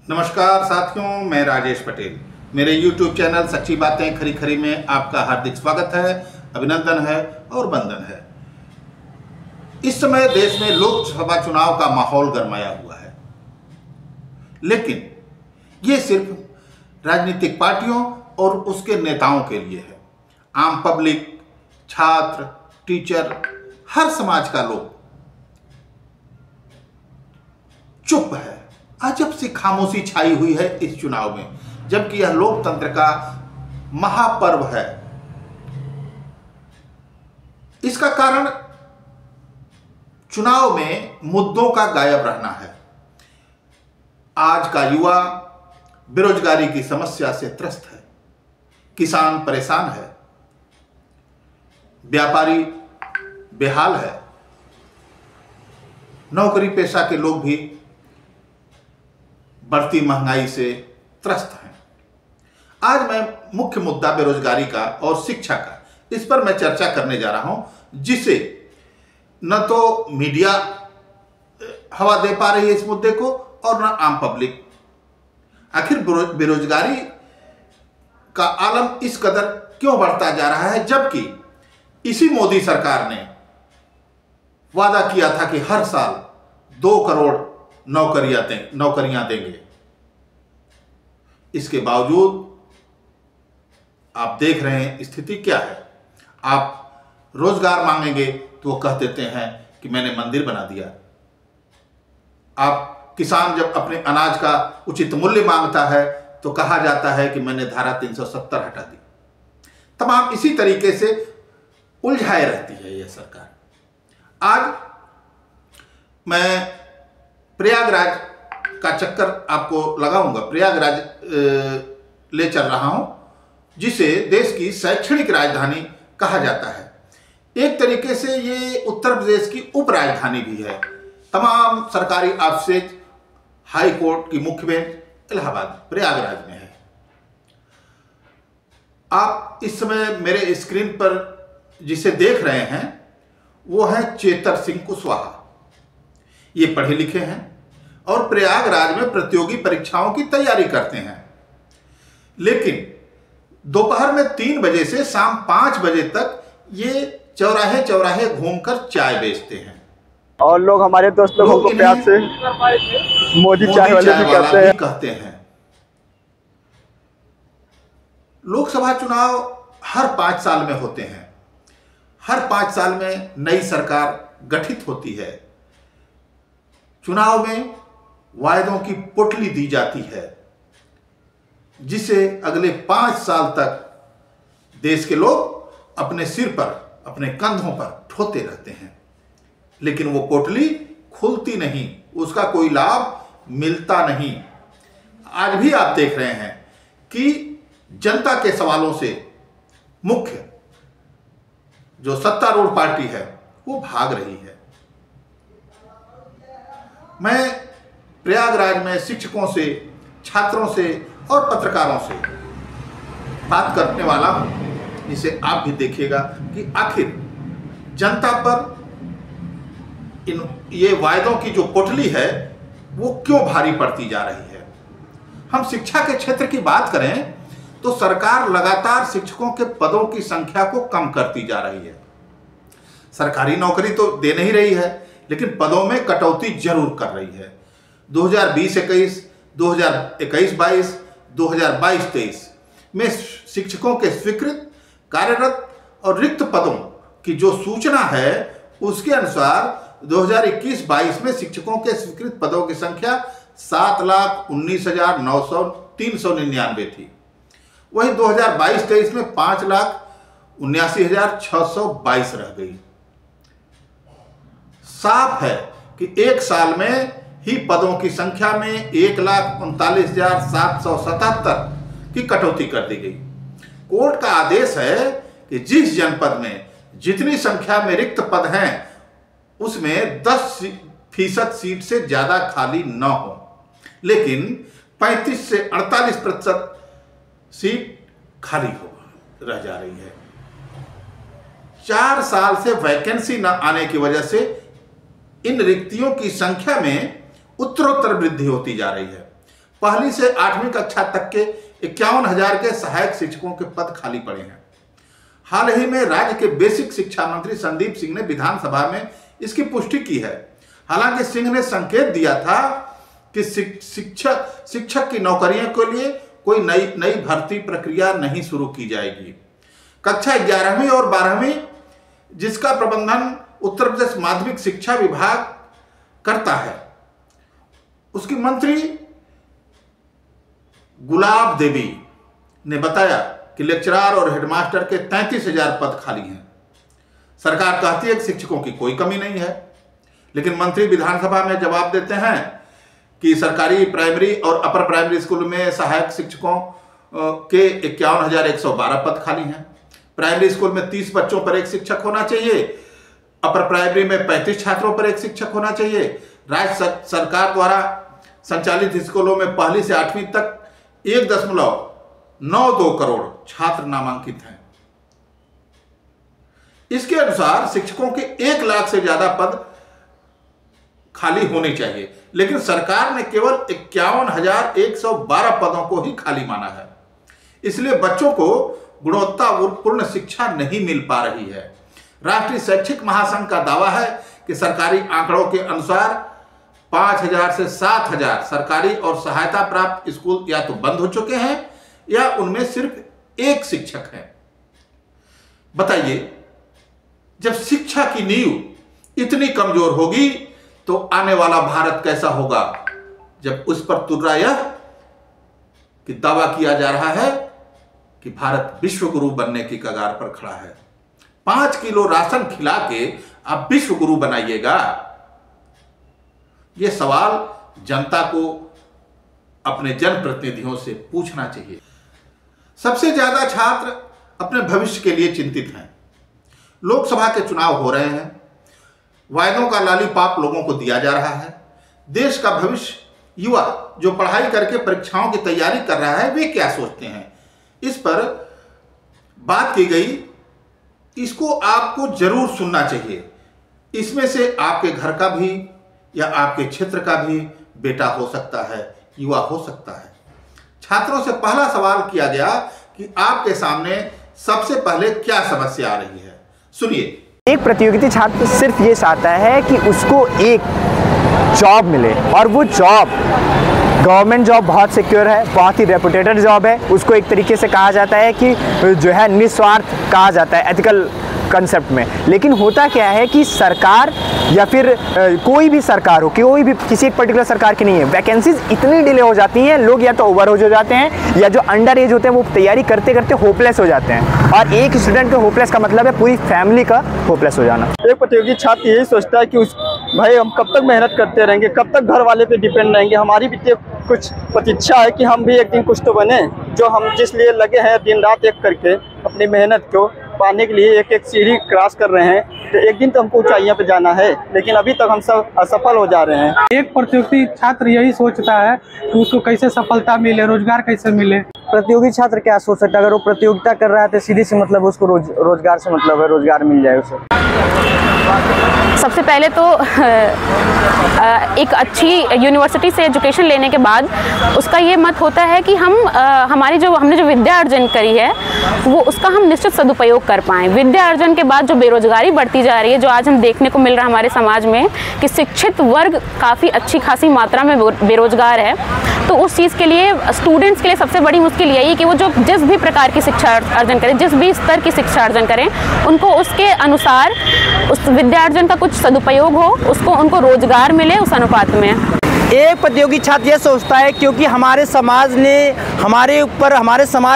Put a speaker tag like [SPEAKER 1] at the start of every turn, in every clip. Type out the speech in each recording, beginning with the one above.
[SPEAKER 1] नमस्कार साथियों, मैं राजेश पटेल। मेरे YouTube चैनल सच्ची बातें खरी खरी में आपका हार्दिक स्वागत है, अभिनंदन है और वंदन है। इस समय देश में लोकसभा चुनाव का माहौल गरमाया हुआ है, लेकिन ये सिर्फ राजनीतिक पार्टियों और उसके नेताओं के लिए है। आम पब्लिक, छात्र, टीचर, हर समाज का लोग चुप है। अजब सी खामोशी छाई हुई है इस चुनाव में, जबकि यह लोकतंत्र का महापर्व है। इसका कारण चुनाव में मुद्दों का गायब रहना है। आज का युवा बेरोजगारी की समस्या से त्रस्त है, किसान परेशान है, व्यापारी बेहाल है, नौकरी पेशा के लोग भी बढ़ती महंगाई से त्रस्त हैं। आज मैं मुख्य मुद्दा बेरोजगारी का और शिक्षा का, इस पर मैं चर्चा करने जा रहा हूं, जिसे न तो मीडिया हवा दे पा रही है इस मुद्दे को और न आम पब्लिक। आखिर बेरोजगारी का आलम इस कदर क्यों बढ़ता जा रहा है, जबकि इसी मोदी सरकार ने वादा किया था कि हर साल 2 करोड़ नौकरियां देंगे। इसके बावजूद आप देख रहे हैं स्थिति क्या है। आप रोजगार मांगेंगे तो वो कह देते हैं कि मैंने मंदिर बना दिया। आप किसान जब अपने अनाज का उचित मूल्य मांगता है तो कहा जाता है कि मैंने धारा 370 हटा दी। तमाम इसी तरीके से उलझाए रहती है यह सरकार। आज मैं प्रयागराज का चक्कर आपको लगाऊंगा। प्रयागराज ले चल रहा हूं, जिसे देश की शैक्षणिक राजधानी कहा जाता है। एक तरीके से ये उत्तर प्रदेश की उप राजधानी भी है। तमाम सरकारी ऑफिसेज, हाई कोर्ट की मुख्य बेंच इलाहाबाद प्रयागराज में है। आप इस समय मेरे स्क्रीन पर जिसे देख रहे हैं वो है चेतर सिंह कुशवाहा। ये पढ़े लिखे हैं और प्रयागराज में प्रतियोगी परीक्षाओं की तैयारी करते हैं, लेकिन दोपहर में 3 बजे से शाम 5 बजे तक ये चौराहे चौराहे घूमकर चाय बेचते हैं।
[SPEAKER 2] और लोग हमारे दोस्त लोगों को प्यार से मोदी चाय वाले भी
[SPEAKER 1] कहते हैं। लोकसभा चुनाव हर 5 साल में होते हैं। हर 5 साल में नई सरकार गठित होती है। चुनाव में वायदों की पोटली दी जाती है, जिसे अगले 5 साल तक देश के लोग अपने सिर पर, अपने कंधों पर ढोते रहते हैं, लेकिन वो पोटली खुलती नहीं, उसका कोई लाभ मिलता नहीं। आज भी आप देख रहे हैं कि जनता के सवालों से मुख्य जो सत्तारूढ़ पार्टी है वो भाग रही है। मैं प्रयागराज में शिक्षकों से, छात्रों से और पत्रकारों से बात करने वाला हूं, जिसे आप भी देखिएगा कि आखिर जनता पर ये वायदों की जो पोटली है वो क्यों भारी पड़ती जा रही है। हम शिक्षा के क्षेत्र की बात करें तो सरकार लगातार शिक्षकों के पदों की संख्या को कम करती जा रही है। सरकारी नौकरी तो दे नहीं रही है, लेकिन पदों में कटौती जरूर कर रही है। 2020-21, 2021-22, 2022-23 में शिक्षकों के स्वीकृत, कार्यरत और रिक्त पदों की जो सूचना है उसके अनुसार 2021-22 में शिक्षकों के स्वीकृत पदों की संख्या 7,19,399 थी। वहीं 2022-23 में 5,79,622 रह गई। साफ है कि एक साल में ही पदों की संख्या में 1,39,777 की कटौती कर दी गई। कोर्ट का आदेश है कि जिस जनपद में जितनी संख्या में रिक्त पद हैं उसमें 10% सीट से ज्यादा खाली न हो, लेकिन 35 से 48% सीट खाली रह जा रही है। 4 साल से वैकेंसी न आने की वजह से इन रिक्तियों की संख्या में उत्तरोत्तर वृद्धि होती जा रही है। पहली से 8वीं कक्षा तक के 51,000 के सहायक शिक्षकों के पद खाली पड़े हैं। हाल ही में राज्य के बेसिक शिक्षा मंत्री संदीप सिंह ने विधानसभा में इसकी पुष्टि की है। हालांकि सिंह ने संकेत दिया था कि शिक्षक की नौकरियों के लिए कोई नई भर्ती प्रक्रिया नहीं शुरू की जाएगी। कक्षा 11वीं और 12वीं जिसका प्रबंधन उत्तर प्रदेश माध्यमिक शिक्षा विभाग करता है, उसकी मंत्री गुलाब देवी ने बताया कि लेक्चरर और हेडमास्टर के 33,000 पद खाली हैं। सरकार कहती है कि शिक्षकों की कोई कमी नहीं है, लेकिन मंत्री विधानसभा में जवाब देते हैं कि सरकारी प्राइमरी और अपर प्राइमरी स्कूल में सहायक शिक्षकों के 51,112 पद खाली हैं। प्राइमरी स्कूल में 30 बच्चों पर एक शिक्षक होना चाहिए, अपर प्राइमरी में 35 छात्रों पर एक शिक्षक होना चाहिए। राज्य सरकार द्वारा संचालित स्कूलों में पहली से 8वीं तक 1.92 करोड़ छात्र नामांकित हैं। इसके अनुसार शिक्षकों के 1 लाख से ज्यादा पद खाली होने चाहिए, लेकिन सरकार ने केवल 51,112 पदों को ही खाली माना है। इसलिए बच्चों को गुणवत्तापूर्ण शिक्षा नहीं मिल पा रही है। राष्ट्रीय शैक्षिक महासंघ का दावा है कि सरकारी आंकड़ों के अनुसार 5,000 से 7,000 सरकारी और सहायता प्राप्त स्कूल या तो बंद हो चुके हैं या उनमें सिर्फ एक शिक्षक है। बताइए, जब शिक्षा की नींव इतनी कमजोर होगी तो आने वाला भारत कैसा होगा, जब उस पर तुर्रा यह कि दावा किया जा रहा है कि भारत विश्व गुरु बनने की कगार पर खड़ा है। 5 किलो राशन खिला के आप विश्व गुरु बनाइएगा? यह सवाल जनता को अपने जनप्रतिनिधियों से पूछना चाहिए। सबसे ज्यादा छात्र अपने भविष्य के लिए चिंतित हैं। लोकसभा के चुनाव हो रहे हैं, वायदों का लॉलीपॉप लोगों को दिया जा रहा है। देश का भविष्य युवा जो पढ़ाई करके परीक्षाओं की तैयारी कर रहा है, वे क्या सोचते हैं, इस पर बात की गई। इसको आपको जरूर सुनना चाहिए। इसमें से आपके घर का भी या आपके क्षेत्र का भी बेटा हो सकता है, युवा हो सकता है। छात्रों से पहला सवाल किया गया कि आपके सामने सबसे पहले क्या समस्या आ रही है। सुनिए।
[SPEAKER 2] एक प्रतियोगिता छात्र सिर्फ ये चाहता है कि उसको एक जॉब मिले, और वो जॉब गवर्नमेंट जॉब बहुत सिक्योर है, बहुत ही रेपुटेटेड जॉब है। उसको एक तरीके से कहा जाता है कि जो है निस्वार्थ कहा जाता है एथिकल कंसेप्ट में। लेकिन होता क्या है कि सरकार या फिर कोई भी सरकार हो, कोई भी किसी एक पर्टिकुलर सरकार की नहीं है, वैकेंसीज इतनी डिले हो जाती हैं, लोग या तो ओवर हो जाते हैं या जो अंडर एज होते हैं वो तैयारी करते करते होपलेस हो जाते हैं। और एक स्टूडेंट का होपलेस का मतलब है पूरी फैमिली का होपलेस हो जाना। एक प्रतियोगी छात्र यही सोचता है कि भाई हम कब तक मेहनत करते रहेंगे, कब तक घर वाले पे डिपेंड रहेंगे। हमारी भी कुछ प्रतीक्षा है कि हम भी एक दिन कुछ तो बने, जो हम जिस लिए लगे हैं दिन रात एक करके अपनी मेहनत को पाने के लिए एक सीढ़ी क्रॉस कर रहे हैं। तो एक दिन तो हमको ऊंचाइयों पे जाना है, लेकिन अभी तक हम सब असफल हो जा रहे हैं।
[SPEAKER 3] एक प्रतियोगी छात्र यही सोचता है कि उसको कैसे सफलता मिले, रोजगार कैसे मिले।
[SPEAKER 2] प्रतियोगी छात्र क्या सोच सकता है, अगर वो प्रतियोगिता कर रहा है तो सीधी से मतलब उसको रोजगार से मतलब है, रोजगार मिल जाए उसे।
[SPEAKER 4] सबसे पहले तो एक अच्छी यूनिवर्सिटी से एजुकेशन लेने के बाद उसका ये मत होता है कि हमने जो विद्या अर्जन करी है वो उसका हम निश्चित सदुपयोग कर पाएँ। विद्या अर्जन के बाद जो बेरोजगारी बढ़ती जा रही है, जो आज हम देखने को मिल रहा है हमारे समाज में कि शिक्षित वर्ग काफ़ी अच्छी खासी मात्रा में बेरोजगार है, तो उस चीज़ के लिए स्टूडेंट्स के लिए सबसे बड़ी मुश्किल यही है कि वो जो जिस भी प्रकार की शिक्षा अर्जन करें, जिस भी स्तर की शिक्षा अर्जन करें, उनको उसके अनुसार उस विद्यार्जन का कुछ सदुपयोग हो, उनको रोजगार मिले उस अनुपात में।
[SPEAKER 2] एक प्रतियोगी छात्र यह सोचता है क्योंकि हमारे समाज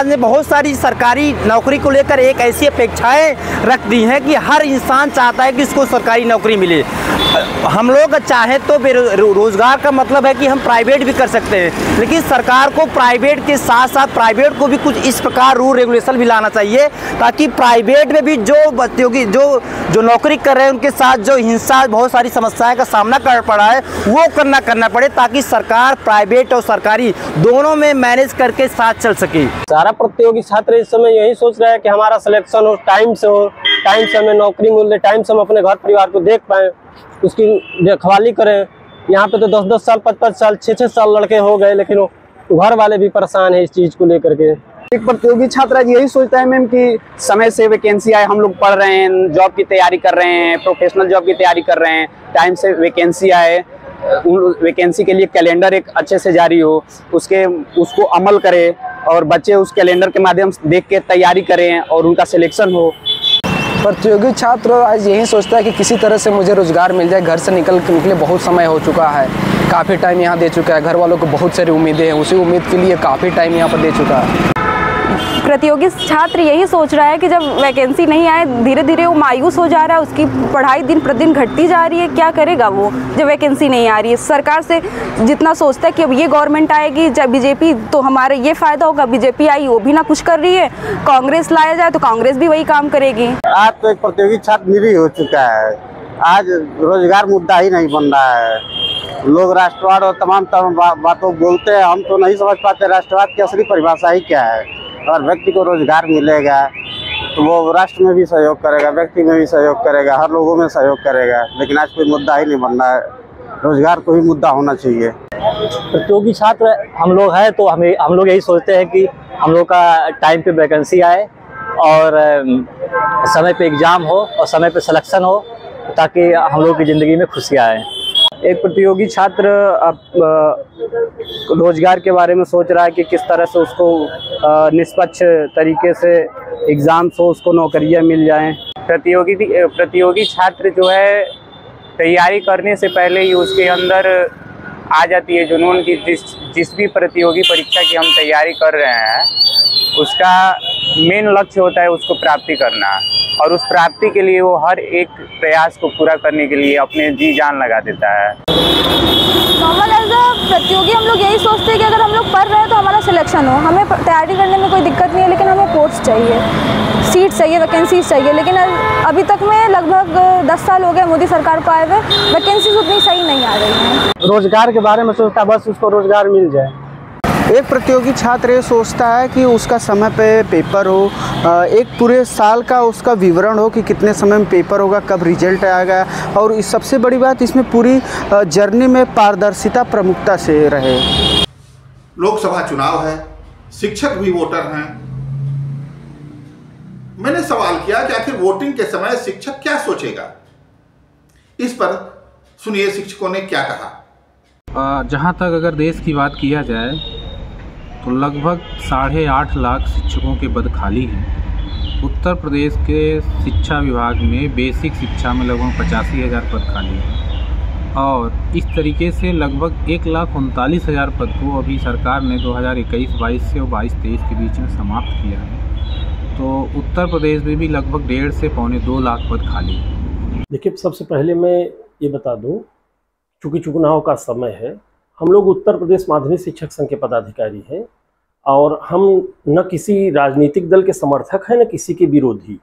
[SPEAKER 2] ने बहुत सारी सरकारी नौकरी को लेकर एक ऐसी अपेक्षाएं रख दी हैं कि हर इंसान चाहता है कि इसको सरकारी नौकरी मिले। हम लोग चाहे तो रोजगार का मतलब है कि हम प्राइवेट भी कर सकते हैं, लेकिन सरकार को प्राइवेट के साथ साथ प्राइवेट को भी कुछ इस प्रकार रूल रेगुलेशन भी लाना चाहिए ताकि प्राइवेट में भी जो प्रतियोगी जो नौकरी कर रहे हैं उनके साथ जो हिंसा बहुत सारी समस्याएं का सामना कर पड़ा है वो करना पड़े, ताकि सरकार प्राइवेट और सरकारी दोनों में मैनेज करके साथ चल सके।
[SPEAKER 5] सारा प्रतियोगी छात्र इस समय यही सोच रहा है कि हमारा सिलेक्शन हो, टाइम से हमें नौकरी मिल जाए, टाइम से हम अपने घर परिवार को देख पाएँ, उसकी देखभाली करें। यहाँ पे तो 10-10 साल 5-5 साल 6-6 साल लड़के हो गए, लेकिन वो घर वाले भी परेशान है इस चीज़ को लेकर के।
[SPEAKER 2] एक प्रतियोगी छात्र आज यही सोचता है मैम कि समय से वैकेंसी आए, हम लोग पढ़ रहे हैं, जॉब की तैयारी कर रहे हैं, प्रोफेशनल जॉब की तैयारी कर रहे हैं, टाइम से वैकेंसी आए, उन वैकेंसी के लिए कैलेंडर एक अच्छे से जारी हो, उसको अमल करे और बच्चे उस कैलेंडर के माध्यम से देख के तैयारी करें और उनका सिलेक्शन हो।
[SPEAKER 6] प्रतियोगी छात्र आज यही सोचता है कि किसी तरह से मुझे रोजगार मिल जाए। घर से निकले बहुत समय हो चुका है, काफ़ी टाइम यहाँ दे चुका है, घर वालों को बहुत सारी उम्मीदें हैं, उसी उम्मीद के लिए काफ़ी टाइम यहाँ पर दे चुका है।
[SPEAKER 7] प्रतियोगी छात्र यही सोच रहा है कि जब वैकेंसी नहीं आए, धीरे धीरे वो मायूस हो जा रहा है, उसकी पढ़ाई दिन प्रतिदिन घटती जा रही है। क्या करेगा वो जब वैकेंसी नहीं आ रही है? सरकार से जितना सोचता है कि अब ये गवर्नमेंट आएगी, जब बीजेपी तो हमारे ये फ़ायदा होगा, बीजेपी आई वो भी ना कुछ कर रही है, कांग्रेस लाया जाए तो कांग्रेस भी वही काम करेगी।
[SPEAKER 8] आज तो एक प्रतियोगी छात्र निरीह हो चुका है, आज रोजगार मुद्दा ही नहीं बन रहा है। लोग राष्ट्रवाद और तमाम बातों बोलते हैं, हम तो नहीं समझ पाते राष्ट्रवाद की असली परिभाषा ही क्या है। और व्यक्ति को रोजगार मिलेगा तो वो राष्ट्र में भी सहयोग करेगा, व्यक्ति में भी सहयोग करेगा, हर लोगों में सहयोग करेगा। लेकिन आज कोई मुद्दा ही नहीं बन रहा है, रोजगार को ही मुद्दा होना चाहिए।
[SPEAKER 5] प्रतियोगी छात्र हम लोग हैं तो हम लोग यही सोचते हैं कि हम लोग का टाइम पे वैकेंसी आए और समय पे एग्ज़ाम हो और समय पे सिलेक्शन हो, ताकि हम लोग की ज़िंदगी में खुशियाँ आए।
[SPEAKER 2] एक प्रतियोगी छात्र अब रोजगार के बारे में सोच रहा है कि किस तरह से उसको निष्पक्ष तरीके से एग्ज़ाम्स हो, उसको नौकरियां मिल जाएं। प्रतियोगी छात्र जो है तैयारी करने से पहले ही उसके अंदर आ जाती है जुनून की जिस भी प्रतियोगी परीक्षा की हम तैयारी कर रहे हैं उसका मेन लक्ष्य होता है उसको प्राप्ति करना, और उस प्राप्ति के लिए वो हर एक प्रयास को पूरा करने के लिए अपने जी जान लगा देता है।
[SPEAKER 7] नॉर्मल एज अ प्रतियोगी हम लोग यही सोचते हैं कि अगर हम लोग पढ़ रहे हैं तो हमारा सिलेक्शन हो, हमें तैयारी करने में कोई दिक्कत नहीं है, लेकिन हमें पोस्ट चाहिए, सीट चाहिए, वैकेंसीज चाहिए। लेकिन अभी तक में लगभग 10 साल हो गए मोदी सरकार को आए हुए, वैकेंसीज उतनी सही नहीं आ रही हैं।
[SPEAKER 5] रोजगार के बारे में सोचता बस उसको रोजगार मिल जाए।
[SPEAKER 6] एक प्रतियोगी छात्र ये सोचता है कि उसका समय पे पेपर हो, एक पूरे साल का उसका विवरण हो कि कितने समय में पेपर होगा, कब रिजल्ट आएगा, और इस सबसे बड़ी बात इसमें पूरी जर्नी में पारदर्शिता प्रमुखता से रहे।
[SPEAKER 1] लोकसभा चुनाव है, शिक्षक भी वोटर हैं। मैंने सवाल किया कि आखिर वोटिंग के समय शिक्षक क्या सोचेगा। इस पर सुनिए शिक्षकों ने क्या कहा।
[SPEAKER 9] जहाँ तक अगर देश की बात किया जाए तो लगभग 8.5 लाख शिक्षकों के पद खाली हैं। उत्तर प्रदेश के शिक्षा विभाग में बेसिक शिक्षा में लगभग 85,000 पद खाली हैं और इस तरीके से लगभग 1,39,000 पद को अभी सरकार ने 2021-22 से और 22-23 के बीच में समाप्त किया है। तो उत्तर प्रदेश में भी लगभग 1.5 से 2.25 लाख पद खाली हैं।
[SPEAKER 10] देखिए, सबसे पहले मैं ये बता दूं, चूँकि चुनाव का समय है, हम लोग उत्तर प्रदेश माध्यमिक शिक्षक संघ के पदाधिकारी हैं और हम न किसी राजनीतिक दल के समर्थक हैं न किसी के विरोधी।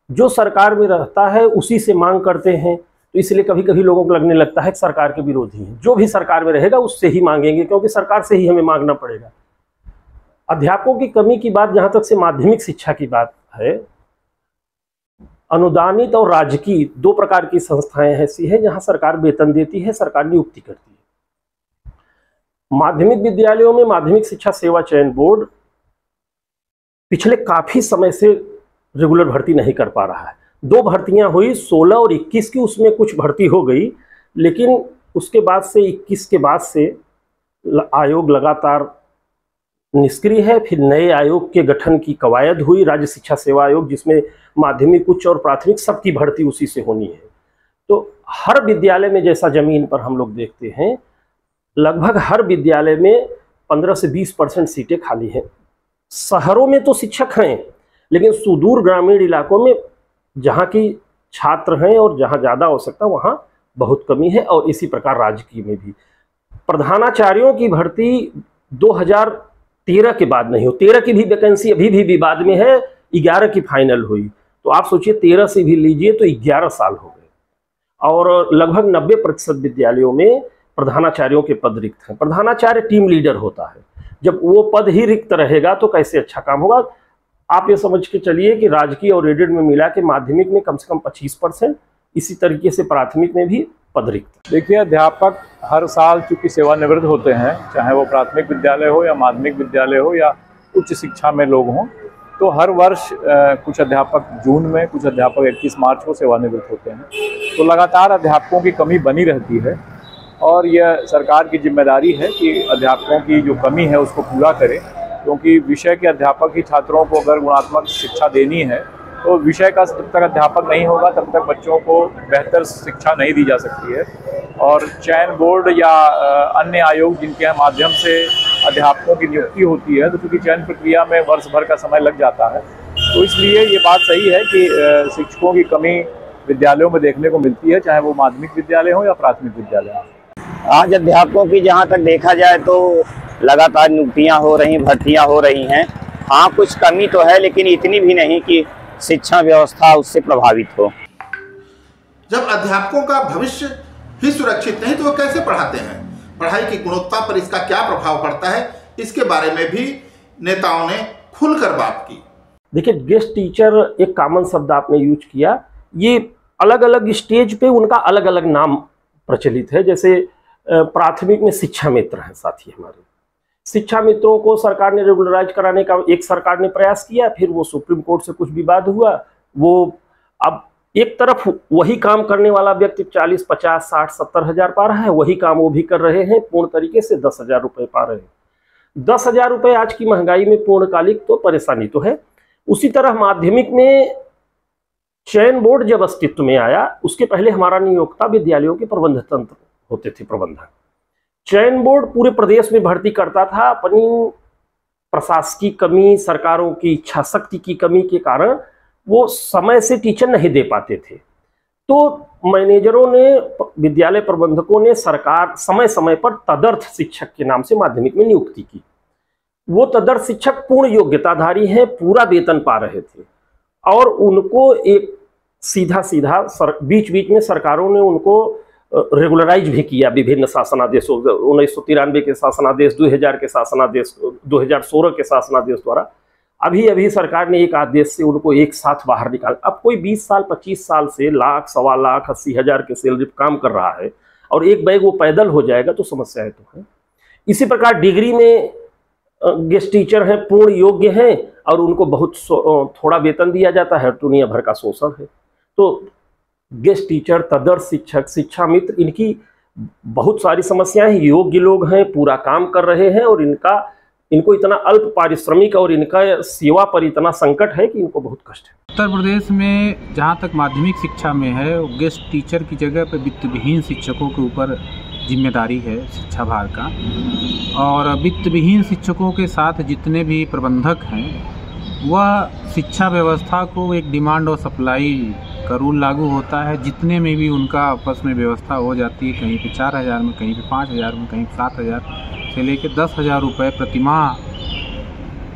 [SPEAKER 10] जो सरकार में रहता है उसी से मांग करते हैं, तो इसलिए कभी कभी लोगों को लगने लगता है कि सरकार के विरोधी हैं। जो भी सरकार में रहेगा उससे ही मांगेंगे, क्योंकि सरकार से ही हमें मांगना पड़ेगा। अध्यापकों की कमी की बात जहाँ तक से माध्यमिक शिक्षा की बात है, अनुदानित और राजकीय 2 प्रकार की संस्थाएं ऐसी हैं जहाँ सरकार वेतन देती है, सरकार नियुक्ति करती है। माध्यमिक विद्यालयों में माध्यमिक शिक्षा सेवा चयन बोर्ड पिछले काफी समय से रेगुलर भर्ती नहीं कर पा रहा है। 2 भर्तियां हुई 16 और 21 की, उसमें कुछ भर्ती हो गई, लेकिन उसके बाद से 21 के बाद से आयोग लगातार निष्क्रिय है। फिर नए आयोग के गठन की कवायद हुई, राज्य शिक्षा सेवा आयोग, जिसमें माध्यमिक, उच्च और प्राथमिक सबकी भर्ती उसी से होनी है। तो हर विद्यालय में, जैसा जमीन पर हम लोग देखते हैं, लगभग हर विद्यालय में 15 से 20% सीटें खाली हैं। शहरों में तो शिक्षक हैं, लेकिन सुदूर ग्रामीण इलाकों में जहाँ की छात्र हैं और जहाँ ज़्यादा आवश्यकता वहाँ बहुत कमी है। और इसी प्रकार राजकीय में भी प्रधानाचार्यों की भर्ती 2013 के बाद नहीं हो। 13 की भी वैकेंसी अभी भी विवाद में है, 11 की फाइनल हुई। तो आप सोचिए 13 से भी लीजिए तो 11 साल हो गए, और लगभग 90% विद्यालयों में प्रधानाचार्यों के पद रिक्त हैं। प्रधानाचार्य टीम लीडर होता है, जब वो पद ही रिक्त रहेगा तो कैसे अच्छा काम होगा। आप ये समझ के चलिए कि राजकीय और एडेड में मिला के माध्यमिक में कम से कम 25%, इसी तरीके से प्राथमिक में भी पद रिक्त।
[SPEAKER 11] देखिए, अध्यापक हर साल चूंकि सेवानिवृत्त होते हैं, चाहे वो प्राथमिक विद्यालय हो या माध्यमिक विद्यालय हो या उच्च शिक्षा में लोग हों, तो हर वर्ष कुछ अध्यापक जून में, कुछ अध्यापक 31 मार्च को सेवानिवृत्त होते हैं। तो लगातार अध्यापकों की कमी बनी रहती है और यह सरकार की जिम्मेदारी है कि अध्यापकों की जो कमी है उसको पूरा करे, क्योंकि विषय के अध्यापक ही छात्रों को अगर गुणात्मक शिक्षा देनी है तो विषय का जब तक अध्यापक नहीं होगा तब तक बच्चों को बेहतर शिक्षा नहीं दी जा सकती है। और चयन बोर्ड या अन्य आयोग जिनके माध्यम से अध्यापकों की नियुक्ति होती है, तो क्योंकि चयन प्रक्रिया में वर्ष भर का समय लग जाता है, तो इसलिए ये बात सही है कि शिक्षकों की कमी विद्यालयों में देखने को मिलती है, चाहे वो माध्यमिक विद्यालय हो या प्राथमिक विद्यालय हो।
[SPEAKER 12] आज अध्यापकों की जहाँ तक देखा जाए तो लगातार नियुक्तियाँ हो रही, भर्तियाँ हो रही हैं। हाँ, कुछ कमी तो है, लेकिन इतनी भी नहीं कि शिक्षा व्यवस्था उससे प्रभावित हो।
[SPEAKER 1] जब अध्यापकों का भविष्य ही सुरक्षित नहीं तो वो कैसे पढ़ाते हैं? पढ़ाई की गुणवत्ता पर इसका क्या प्रभाव पड़ता है, इसके बारे में भी नेताओं ने खुलकर बात की।
[SPEAKER 10] देखिए, गेस्ट टीचर एक कॉमन शब्द आपने यूज किया। ये अलग अलग स्टेज पे उनका अलग अलग नाम प्रचलित है। जैसे प्राथमिक में शिक्षा मित्र हैं साथी हमारे। शिक्षा मित्रों को सरकार ने रेगुलराइज कराने का एक सरकार ने प्रयास किया, फिर वो सुप्रीम कोर्ट से कुछ विवाद हुआ। वो अब एक तरफ वही काम करने वाला व्यक्ति 40, 50, 60, 70 हज़ार पा रहा है, वही काम वो भी कर रहे हैं, पूर्ण तरीके से 10,000 रुपये पा रहे हैं। 10,000 रुपये आज की महंगाई में पूर्णकालिक तो परेशानी तो है। उसी तरह माध्यमिक में चयन बोर्ड जब अस्तित्व में आया, उसके पहले हमारा नियोक्ता विद्यालयों के प्रबंध तंत्र होते थे, प्रबंधक। चयन बोर्ड पूरे प्रदेश में भर्ती करता था। अपनी प्रशासकीय कमी, सरकारों की इच्छा शक्ति की कमी के कारण वो समय से टीचर नहीं दे पाते थे। तो मैनेजरों ने, विद्यालय प्रबंधकों ने सरकार समय समय पर तदर्थ शिक्षक के नाम से माध्यमिक में नियुक्ति की। वो तदर्थ शिक्षक पूर्ण योग्यताधारी हैं, पूरा वेतन पा रहे थे और उनको एक सीधा बीच बीच में सरकारों ने उनको रेगुलराइज भी किया विभिन्न शासनादेशों, 1993 के शासनादेश, 2000 के शासनादेश, 2016 के शासनादेश द्वारा। अभी सरकार ने एक आदेश से उनको एक साथ बाहर निकाल। अब कोई 20 साल 25 साल से लाख, 1.25 लाख, 80,000 के सैलरी पर काम कर रहा है और एक बैग वो पैदल हो जाएगा तो समस्याएं तो है। इसी प्रकार डिग्री में गेस्ट टीचर हैं, पूर्ण योग्य हैं और उनको बहुत थोड़ा वेतन दिया जाता है, दुनिया भर का शोषण है। तो गेस्ट टीचर, तदर्थ शिक्षक, शिक्षा मित्र, इनकी बहुत सारी समस्याएं हैं। योग्य लोग हैं, पूरा काम कर रहे हैं और इनको इतना अल्प पारिश्रमिक और इनका सेवा पर इतना संकट है कि इनको बहुत कष्ट है।
[SPEAKER 9] उत्तर प्रदेश में जहाँ तक माध्यमिक शिक्षा में है, गेस्ट टीचर की जगह पर वित्तविहीन शिक्षकों के ऊपर जिम्मेदारी है शिक्षा भार का। और वित्तविहीन शिक्षकों के साथ जितने भी प्रबंधक हैं, वह शिक्षा व्यवस्था को एक डिमांड और सप्लाई का रूल लागू होता है। जितने में भी उनका आपस में व्यवस्था हो जाती है, कहीं पे 4,000 में, कहीं पे 5,000 में, कहीं 7,000 से लेकर 10,000 रुपये प्रतिमाह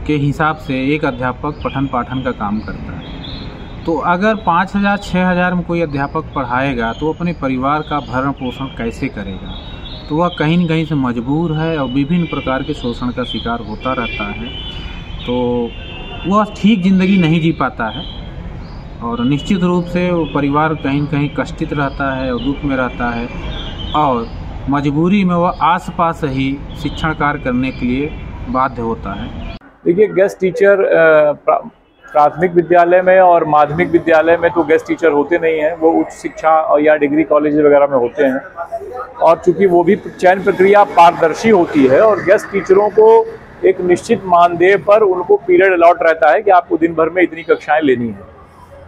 [SPEAKER 9] के हिसाब से एक अध्यापक पठन पाठन का काम करता है। तो अगर 5,000 6,000 में कोई अध्यापक पढ़ाएगा तो अपने परिवार का भरण पोषण कैसे करेगा? तो वह कहीं न कहीं से मजबूर है और विभिन्न प्रकार के शोषण का शिकार होता रहता है। तो वह ठीक ज़िंदगी नहीं जी पाता है और निश्चित रूप से वो परिवार कहीं न कहीं कष्टित रहता है और दुख में रहता है और मजबूरी में वह आसपास ही शिक्षण कार्य करने के लिए बाध्य होता है।
[SPEAKER 11] देखिए, गेस्ट टीचर प्राथमिक विद्यालय में और माध्यमिक विद्यालय में तो गेस्ट टीचर होते नहीं हैं, वो उच्च शिक्षा और या डिग्री कॉलेज वगैरह में होते हैं। और चूंकि वो भी चयन प्रक्रिया पारदर्शी होती है और गेस्ट टीचरों को एक निश्चित मानदेय पर उनको पीरियड अलॉट रहता है कि आपको दिन भर में इतनी कक्षाएं लेनी है।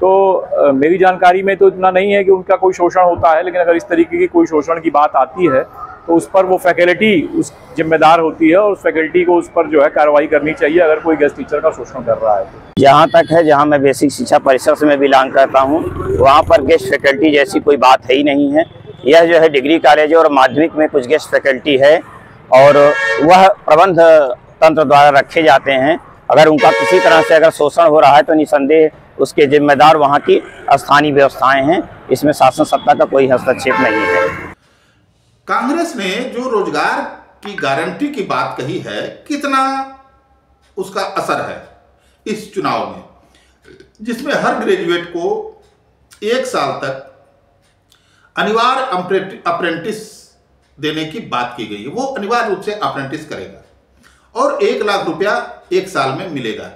[SPEAKER 11] तो मेरी जानकारी में तो इतना नहीं है कि उनका कोई शोषण होता है, लेकिन अगर इस तरीके की कोई शोषण की बात आती है तो उस पर वो फैकल्टी उस जिम्मेदार होती है और उस फैकल्टी को उस पर जो है कार्रवाई करनी चाहिए अगर कोई गेस्ट टीचर का शोषण कर रहा है।
[SPEAKER 12] जहाँ तक है, जहाँ मैं बेसिक शिक्षा परिसर से मैं बिलोंग करता हूँ, वहाँ पर गेस्ट फैकल्टी जैसी कोई बात है ही नहीं है। यह जो है डिग्री कॉलेज और माध्यमिक में कुछ गेस्ट फैकल्टी है और वह प्रबंध तंत्र द्वारा रखे जाते हैं। अगर उनका किसी तरह से अगर शोषण हो रहा है तो निसंदेह उसके जिम्मेदार वहाँ की स्थानीय व्यवस्थाएं हैं। इसमें शासन सत्ता का कोई हस्तक्षेप नहीं है।
[SPEAKER 1] कांग्रेस ने जो रोजगार की गारंटी की बात कही है, कितना उसका असर है इस चुनाव में, जिसमें हर ग्रेजुएट को 1 साल तक अनिवार्य अप्रेंटिस देने की बात की गई है। वो अनिवार्य रूप से अप्रेंटिस करेगा और 1 लाख रुपया 1 साल में मिलेगा।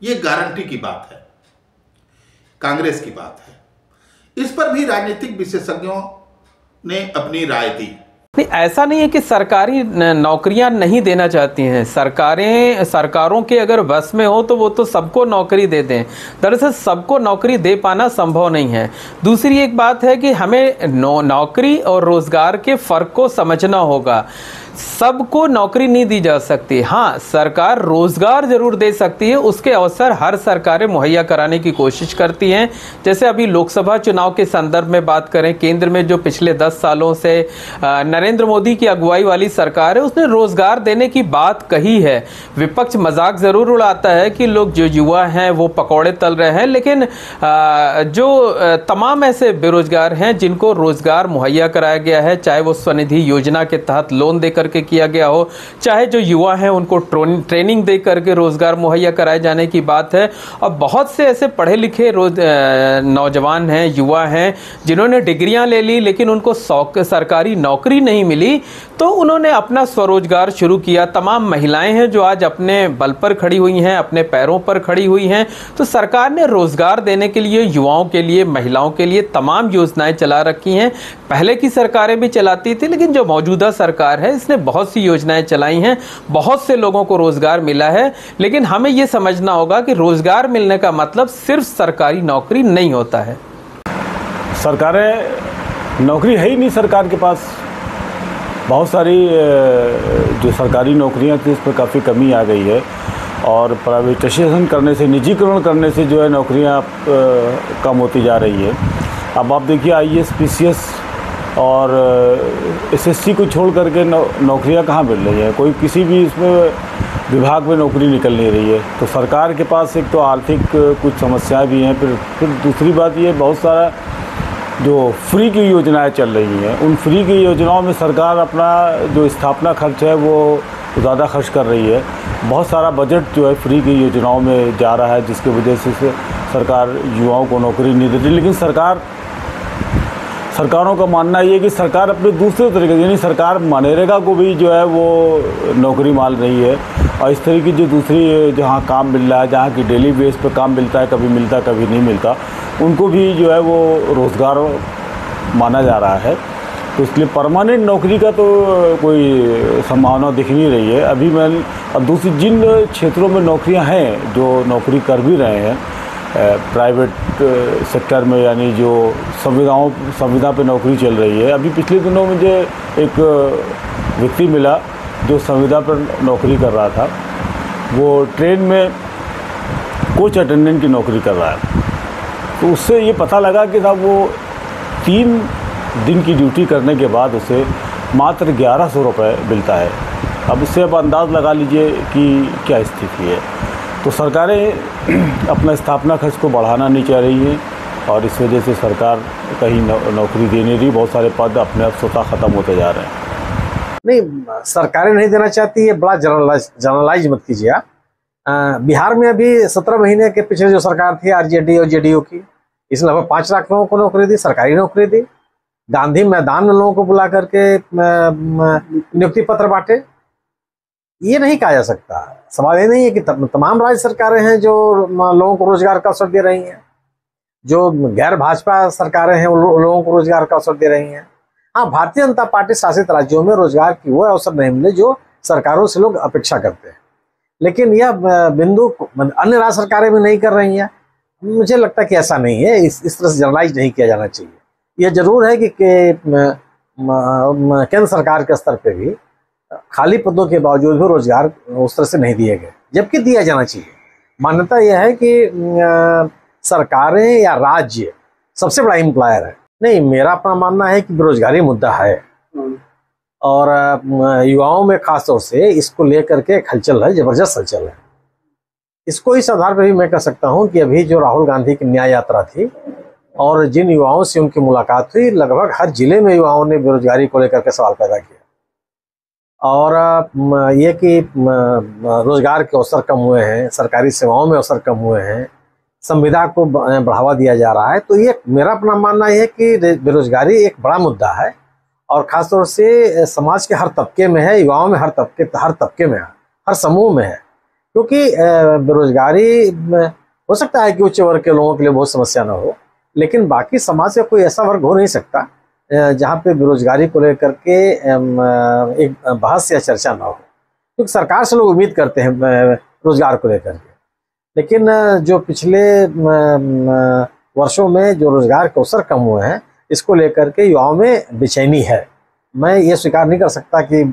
[SPEAKER 1] ये गारंटी की बात है, कांग्रेस की बात है। इस पर भी राजनीतिक विशेषज्ञों ने अपनी राय दी।
[SPEAKER 13] नहीं, ऐसा नहीं है कि सरकारी नौकरियां नहीं देना चाहती हैं। सरकारों के अगर बस में हो तो वो तो सबको नौकरी दे दें। दरअसल सबको नौकरी दे पाना संभव नहीं है। दूसरी एक बात है कि हमें नौकरी और रोजगार के फर्क को समझना होगा। सबको नौकरी नहीं दी जा सकती। हाँ, सरकार रोजगार जरूर दे सकती है, उसके अवसर हर सरकारें मुहैया कराने की कोशिश करती हैं। जैसे अभी लोकसभा चुनाव के संदर्भ में बात करें, केंद्र में जो पिछले 10 सालों से नरेंद्र मोदी की अगुवाई वाली सरकार है, उसने रोजगार देने की बात कही है। विपक्ष मजाक जरूर उड़ाता है कि लोग जो युवा हैं वो पकौड़े तल रहे हैं, लेकिन जो तमाम ऐसे बेरोजगार हैं जिनको रोजगार मुहैया कराया गया है, चाहे वो स्वनिधि योजना के तहत लोन देकर के किया गया हो, चाहे जो युवा हैं उनको ट्रेनिंग दे करके रोजगार मुहैया कराए जाने की बात है। और बहुत से ऐसे पढ़े लिखे नौजवान हैं, युवा हैं जिन्होंने डिग्रियां ले ली लेकिन उनको सरकारी नौकरी नहीं मिली, तो उन्होंने अपना स्वरोजगार शुरू किया। तमाम महिलाएं हैं जो आज अपने बल पर खड़ी हुई हैं, अपने पैरों पर खड़ी हुई हैं। तो सरकार ने रोजगार देने के लिए युवाओं के लिए, महिलाओं के लिए तमाम योजनाएं चला रखी हैं। पहले की सरकारें भी चलाती थी, लेकिन जो मौजूदा सरकार है इसने बहुत सी योजनाएं चलाई हैं, बहुत से लोगों को रोजगार मिला है। लेकिन हमें यह समझना होगा कि रोजगार मिलने का मतलब सिर्फ सरकारी नौकरी नहीं होता है।
[SPEAKER 11] सरकारें नौकरी है ही नहीं सरकार के पास। बहुत सारी जो सरकारी नौकरियां थी उस पर काफ़ी कमी आ गई है और प्राइवेटाइजेशन करने से, निजीकरण करने से जो है नौकरियां कम होती जा रही है। अब आप देखिए IAS, PCS और SSC को छोड़ करके नौकरियां कहाँ मिल रही हैं? कोई किसी भी इसमें विभाग में नौकरी निकल नहीं रही है। तो सरकार के पास एक तो आर्थिक कुछ समस्याएं भी हैं, फिर दूसरी बात ये बहुत सारा जो फ्री की योजनाएं चल रही हैं, उन फ्री की योजनाओं में सरकार अपना जो स्थापना खर्च है वो ज़्यादा खर्च कर रही है। बहुत सारा बजट जो है फ्री की योजनाओं में जा रहा है, जिसकी वजह से सरकार युवाओं को नौकरी नहीं देती। लेकिन सरकारों का मानना ये है कि सरकार अपने दूसरे तरीके से, यानी सरकार मनरेगा को भी जो है वो नौकरी मान रही है और इस तरह की जो दूसरी जहाँ काम मिल रहा है, जहाँ की डेली बेस पे काम मिलता है, कभी मिलता कभी नहीं मिलता, उनको भी जो है वो रोज़गार माना जा रहा है। तो इसलिए परमानेंट नौकरी का तो कोई संभावना दिख नहीं रही है अभी। अब दूसरी जिन क्षेत्रों में नौकरियां हैं, जो नौकरी कर भी रहे हैं प्राइवेट सेक्टर में, यानी जो संविदा पे नौकरी चल रही है। अभी पिछले दिनों मुझे एक व्यक्ति मिला जो संविदा पर नौकरी कर रहा था। वो ट्रेन में कोच अटेंडेंट की नौकरी कर रहा है। तो उससे ये पता लगा कि साहब वो 3 दिन की ड्यूटी करने के बाद उसे मात्र 1100 रुपये मिलता है। अब इससे अब अंदाज़ लगा लीजिए कि क्या स्थिति है। तो सरकारें अपना स्थापना खर्च को बढ़ाना नहीं चाह रही है और इस वजह से सरकार कहीं नौकरी दे नहीं रही। बहुत सारे पद अपने आप स्वतः ख़त्म होते जा रहे हैं।
[SPEAKER 14] नहीं, सरकारें नहीं देना चाहती है, बड़ा जनरलाइज मत कीजिए आप। बिहार में अभी 17 महीने के पीछे जो सरकार थी RJD और JDU की, इसने लगभग 5 लाख लोगों को नौकरी दी, सरकारी नौकरी दी। गांधी मैदान में लोगों को बुला करके नियुक्ति पत्र बांटे। ये नहीं कहा जा सकता। सवाल ये नहीं है कि तमाम राज्य सरकारें हैं जो लोगों को रोजगार का अवसर दे रही हैं, जो गैर भाजपा सरकारें हैं वो लोगों को रोजगार का अवसर दे रही हैं। हाँ, भारतीय जनता पार्टी शासित राज्यों में रोजगार की वो अवसर नहीं मिले जो सरकारों से लोग अपेक्षा करते हैं। लेकिन यह बिंदु अन्य राज्य सरकारें भी नहीं कर रही हैं। मुझे लगता है कि ऐसा नहीं है, इस तरह से जनरलाइज नहीं किया जाना चाहिए। यह जरूर है कि केंद्र सरकार के स्तर पे भी खाली पदों के बावजूद भी रोजगार उस तरह से नहीं दिए गए, जबकि दिया जाना चाहिए। मान्यता यह है कि सरकारें या राज्य सबसे बड़ा एम्प्लॉयर है। नहीं, मेरा अपना मानना है कि बेरोजगारी मुद्दा है और युवाओं में खासतौर से इसको लेकर के हलचल है, जबरदस्त हलचल है। इसको इस आधार पर भी मैं कह सकता हूं कि अभी जो राहुल गांधी की न्याय यात्रा थी और जिन युवाओं से उनकी मुलाकात हुई, लगभग हर जिले में युवाओं ने बेरोजगारी को लेकर के सवाल पैदा किया और ये कि रोजगार के अवसर कम हुए हैं, सरकारी सेवाओं में अवसर कम हुए हैं, संविदा को बढ़ावा दिया जा रहा है। तो ये मेरा अपना मानना है कि बेरोजगारी एक बड़ा मुद्दा है और ख़ासतौर से समाज के हर तबके में है, युवाओं में हर तबके में है, हर समूह में है। क्योंकि बेरोजगारी हो सकता है कि उच्च वर्ग के लोगों के लिए बहुत समस्या ना हो, लेकिन बाकी समाज का कोई ऐसा वर्ग हो नहीं सकता जहाँ पे बेरोजगारी को लेकर के एक बहस या चर्चा ना हो। क्योंकि सरकार से लोग उम्मीद करते हैं रोजगार को लेकर के, लेकिन जो पिछले वर्षों में जो रोजगार के अवसर कम हुए हैं, इसको लेकर के युवाओं में बेचैनी है। मैं ये स्वीकार नहीं कर सकता कि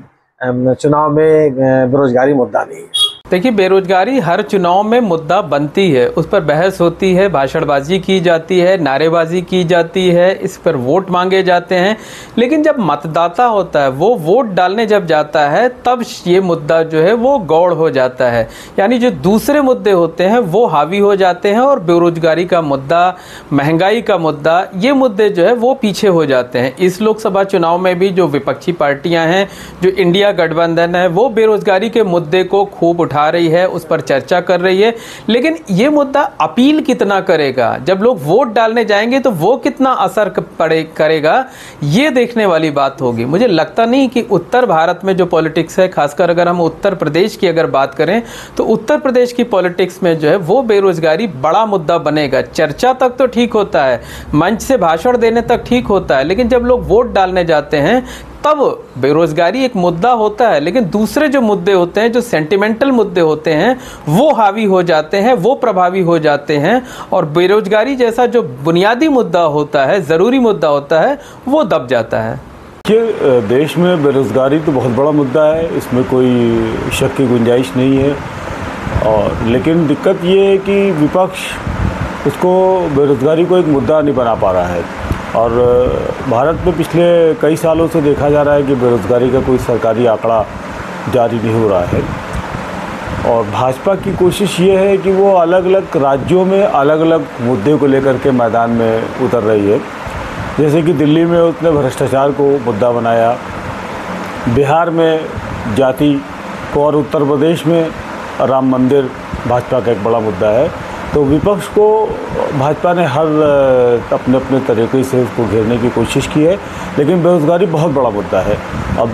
[SPEAKER 14] चुनाव में बेरोजगारी मुद्दा नहीं है।
[SPEAKER 13] देखिए, बेरोजगारी हर चुनाव में मुद्दा बनती है, उस पर बहस होती है, भाषणबाजी की जाती है, नारेबाजी की जाती है, इस पर वोट मांगे जाते हैं। लेकिन जब मतदाता होता है, वो वोट डालने जब जाता है, तब ये मुद्दा जो है वो गौड़ हो जाता है। यानी जो दूसरे मुद्दे होते हैं वो हावी हो जाते हैं और बेरोजगारी का मुद्दा, महंगाई का मुद्दा, ये मुद्दे जो है वो पीछे हो जाते हैं। इस लोकसभा चुनाव में भी जो विपक्षी पार्टियां हैं, जो इंडिया गठबंधन है, वो बेरोजगारी के मुद्दे को खूब उठा रही है, उस पर चर्चा कर रही है। लेकिन ये मुद्दा अपील कितना करेगा, जब लोग वोट डालने जाएंगे तो वो कितना असर करेगा, ये देखने वाली बात होगी। मुझे लगता नहीं कि उत्तर भारत में जो पॉलिटिक्स है, खासकर अगर हम उत्तर प्रदेश की अगर बात करें, तो उत्तर प्रदेश की पॉलिटिक्स में जो है वो बेरोजगारी बड़ा मुद्दा बनेगा। चर्चा तक तो ठीक होता है, मंच से भाषण देने तक ठीक होता है, लेकिन जब लोग वोट डालने जाते हैं तब बेरोजगारी एक मुद्दा होता है। लेकिन दूसरे जो मुद्दे होते हैं, जो सेंटिमेंटल मुद्दे होते हैं, वो हावी हो जाते हैं, वो प्रभावी हो जाते हैं, और बेरोजगारी जैसा जो बुनियादी मुद्दा होता है, ज़रूरी मुद्दा होता है, वो दब जाता है।
[SPEAKER 15] देखिए, देश में बेरोजगारी तो बहुत बड़ा मुद्दा है, इसमें कोई शक की गुंजाइश नहीं है। और लेकिन दिक्कत ये है कि विपक्ष उसको, बेरोजगारी को एक मुद्दा नहीं बना पा रहा है। और भारत में पिछले कई सालों से देखा जा रहा है कि बेरोजगारी का कोई सरकारी आंकड़ा जारी नहीं हो रहा है। और भाजपा की कोशिश ये है कि वो अलग अलग राज्यों में अलग अलग मुद्दे को लेकर के मैदान में उतर रही है। जैसे कि दिल्ली में उसने भ्रष्टाचार को मुद्दा बनाया, बिहार में जाति को, और उत्तर प्रदेश में राम मंदिर भाजपा का एक बड़ा मुद्दा है। तो विपक्ष को भाजपा ने हर अपने अपने तरीके से उसको घेरने की कोशिश की है, लेकिन बेरोजगारी बहुत बड़ा मुद्दा है। अब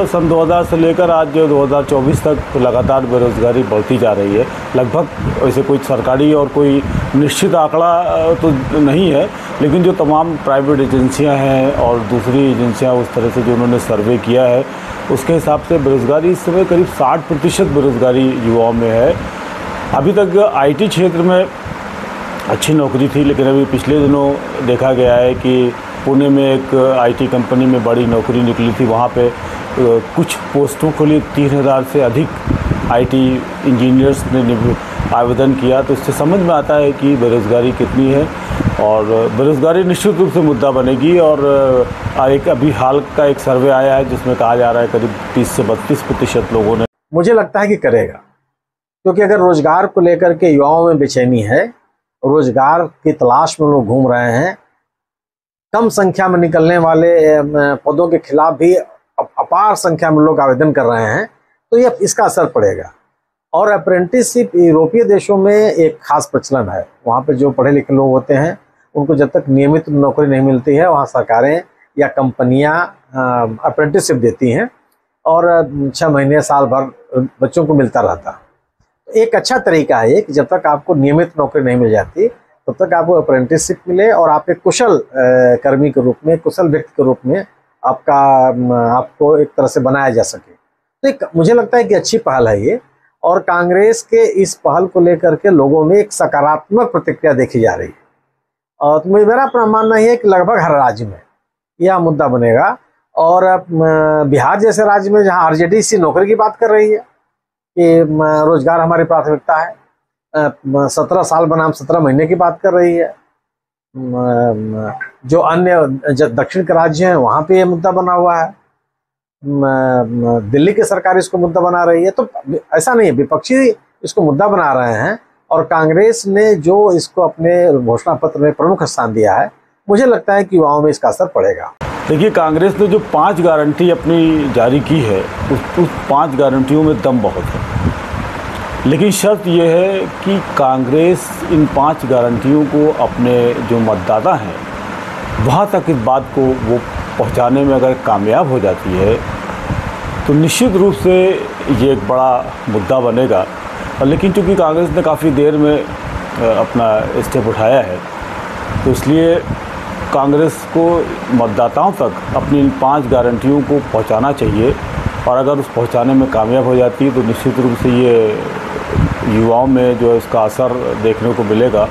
[SPEAKER 15] सन 2000 से लेकर आज 2024 तक लगातार बेरोजगारी बढ़ती जा रही है। लगभग ऐसे कोई सरकारी और कोई निश्चित आंकड़ा तो नहीं है, लेकिन जो तमाम प्राइवेट एजेंसियां हैं और दूसरी एजेंसियां उस तरह से जो उन्होंने सर्वे किया है, उसके हिसाब से बेरोजगारी इस समय करीब 60% बेरोजगारी युवाओं में है। अभी तक आईटी क्षेत्र में अच्छी नौकरी थी, लेकिन अभी पिछले दिनों देखा गया है कि पुणे में एक आईटी कंपनी में बड़ी नौकरी निकली थी, वहाँ पे कुछ पोस्टों के लिए 3000 से अधिक आईटी इंजीनियर्स ने आवेदन किया। तो इससे समझ में आता है कि बेरोज़गारी कितनी है, और बेरोज़गारी निश्चित रूप से मुद्दा बनेगी। और एक अभी हाल का एक सर्वे आया है जिसमें कहा जा रहा है करीब 30 से 32% लोगों ने,
[SPEAKER 14] मुझे लगता है कि करेगा। क्योंकि अगर रोजगार को लेकर के युवाओं में बेचैनी है, रोजगार की तलाश में लोग घूम रहे हैं, कम संख्या में निकलने वाले पदों के खिलाफ भी अपार संख्या में लोग आवेदन कर रहे हैं, तो ये इसका असर पड़ेगा। और अप्रेंटिसशिप यूरोपीय देशों में एक खास प्रचलन है। वहाँ पे जो पढ़े लिखे लोग होते हैं उनको जब तक नियमित नौकरी नहीं मिलती है, वहाँ सरकारें या कंपनियाँ अप्रेंटिसशिप देती हैं और 6 महीने साल भर बच्चों को मिलता रहता। एक अच्छा तरीका है कि जब तक आपको नियमित नौकरी नहीं मिल जाती तब तक आपको अप्रेंटिसशिप मिले और आप एक कुशल कर्मी के रूप में, कुशल व्यक्ति के रूप में आपको एक तरह से बनाया जा सके। तो एक मुझे लगता है कि अच्छी पहल है ये, और कांग्रेस के इस पहल को लेकर के लोगों में एक सकारात्मक प्रतिक्रिया देखी जा रही है। और तो मेरा अपना मानना है कि लगभग हर राज्य में यह मुद्दा बनेगा। और बिहार जैसे राज्य में जहाँ आरजेडी इसी नौकरी की बात कर रही है कि रोजगार हमारी प्राथमिकता है, 17 साल बनाम 17 महीने की बात कर रही है। जो अन्य दक्षिण के राज्य हैं वहाँ पे ये मुद्दा बना हुआ है, दिल्ली की सरकार इसको मुद्दा बना रही है। तो ऐसा नहीं है, विपक्षी इसको मुद्दा बना रहे हैं और कांग्रेस ने जो इसको अपने घोषणा पत्र में प्रमुख स्थान दिया है, मुझे लगता है कि युवाओं में इसका असर पड़ेगा।
[SPEAKER 15] देखिए, कांग्रेस ने जो 5 गारंटी अपनी जारी की है, उस 5 गारंटियों में दम बहुत है। लेकिन शर्त यह है कि कांग्रेस इन 5 गारंटियों को अपने जो मतदाता हैं वहाँ तक इस बात को वो पहुँचाने में अगर कामयाब हो जाती है तो निश्चित रूप से ये एक बड़ा मुद्दा बनेगा। और लेकिन चूँकि कांग्रेस ने काफ़ी देर में अपना स्टेप उठाया है तो इसलिए कांग्रेस को मतदाताओं तक अपनी इन 5 गारंटियों को पहुंचाना चाहिए और अगर उस पहुंचाने में कामयाब हो जाती है तो निश्चित रूप से ये युवाओं में जो है इसका असर देखने को मिलेगा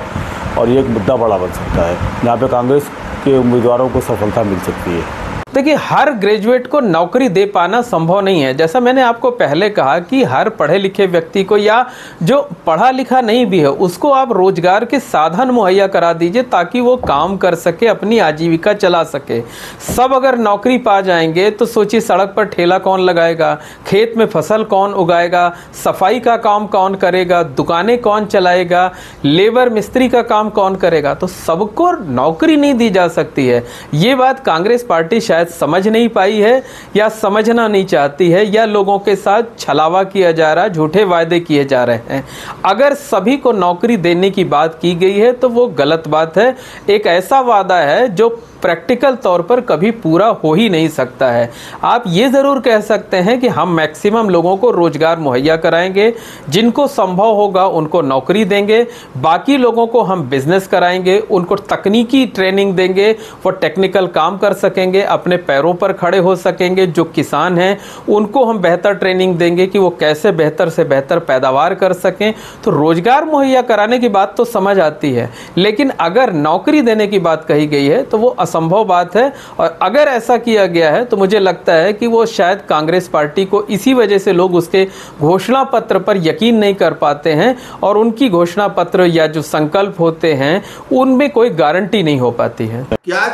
[SPEAKER 15] और ये एक मुद्दा बड़ा बन सकता है जहाँ पे कांग्रेस के उम्मीदवारों को सफलता मिल सकती है।
[SPEAKER 13] देखिए, हर ग्रेजुएट को नौकरी दे पाना संभव नहीं है। जैसा मैंने आपको पहले कहा कि हर पढ़े लिखे व्यक्ति को या जो पढ़ा लिखा नहीं भी है उसको आप रोजगार के साधन मुहैया करा दीजिए ताकि वो काम कर सके, अपनी आजीविका चला सके। सब अगर नौकरी पा जाएंगे तो सोचिए सड़क पर ठेला कौन लगाएगा, खेत में फसल कौन उगाएगा, सफाई का काम कौन करेगा, दुकानें कौन चलाएगा, लेबर मिस्त्री का काम कौन करेगा। तो सबको नौकरी नहीं दी जा सकती है। ये बात कांग्रेस पार्टी शायद समझ नहीं पाई है या समझना नहीं चाहती है या लोगों के साथ छलावा किया जा रहा है, झूठे वायदे किए जा रहे हैं। अगर सभी को नौकरी देने की बात की गई है तो वो गलत बात है। एक ऐसा वादा है जो प्रैक्टिकल तौर पर कभी पूरा हो ही नहीं सकता है। आप ये ज़रूर कह सकते हैं कि हम मैक्सिमम लोगों को रोजगार मुहैया कराएंगे, जिनको संभव होगा उनको नौकरी देंगे, बाकी लोगों को हम बिजनेस कराएंगे, उनको तकनीकी ट्रेनिंग देंगे, वो टेक्निकल काम कर सकेंगे, अपने पैरों पर खड़े हो सकेंगे। जो किसान हैं उनको हम बेहतर ट्रेनिंग देंगे कि वो कैसे बेहतर से बेहतर पैदावार कर सकें। तो रोजगार मुहैया कराने की बात तो समझ आती है, लेकिन अगर नौकरी देने की बात कही गई है तो वो असंभव बात है। और अगर ऐसा किया गया है तो मुझे लगता है कि वो शायद कांग्रेस पार्टी को इसी वजह से लोग उसके घोषणा पत्र पर यकीन नहीं कर पाते हैं और उनकी घोषणा पत्र या जो संकल्प होते हैं उनमें कोई गारंटी नहीं हो पाती है।
[SPEAKER 1] क्या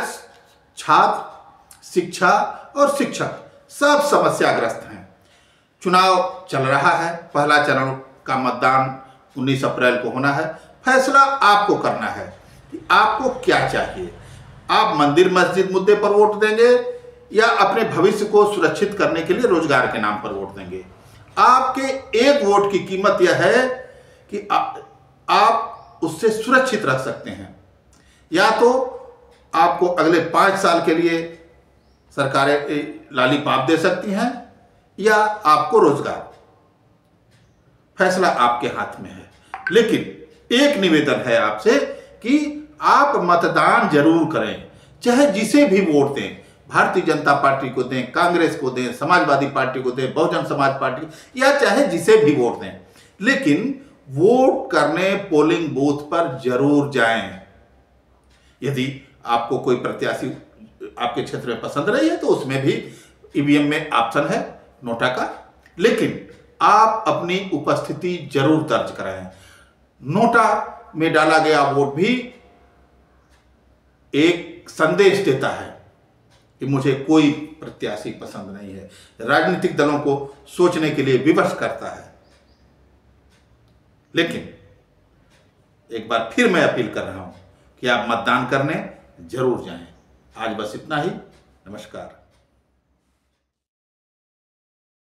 [SPEAKER 1] छात्र, शिक्षा और शिक्षक सब समस्याग्रस्त हैं। चुनाव चल रहा है, पहला चरण का मतदान 19 अप्रैल को होना है। फैसला आपको करना है कि आपको क्या चाहिए। आप मंदिर मस्जिद मुद्दे पर वोट देंगे या अपने भविष्य को सुरक्षित करने के लिए रोजगार के नाम पर वोट देंगे। आपके एक वोट की कीमत यह है कि आप उससे सुरक्षित रख सकते हैं। या तो आपको अगले 5 साल के लिए सरकारें लालीपाप दे सकती हैं या आपको रोजगार। फैसला आपके हाथ में है। लेकिन एक निवेदन है आपसे कि आप मतदान जरूर करें, चाहे जिसे भी वोट दें, भारतीय जनता पार्टी को दें, कांग्रेस को दें, समाजवादी पार्टी को दें, बहुजन समाज पार्टी या चाहे जिसे भी वोट दें, लेकिन वोट करने पोलिंग बूथ पर जरूर जाएं। यदि आपको कोई प्रत्याशी आपके क्षेत्र में पसंद रही है तो उसमें भी ईवीएम में ऑप्शन है नोटा का, लेकिन आप अपनी उपस्थिति जरूर दर्ज कराएं। नोटा में डाला गया वोट भी एक संदेश देता है कि मुझे कोई प्रत्याशी पसंद नहीं है। राजनीतिक दलों को सोचने के लिए विवश करता है। लेकिन एक बार फिर मैं अपील कर रहा हूं कि आप मतदान करने जरूर जाएं। आज बस इतना ही। नमस्कार।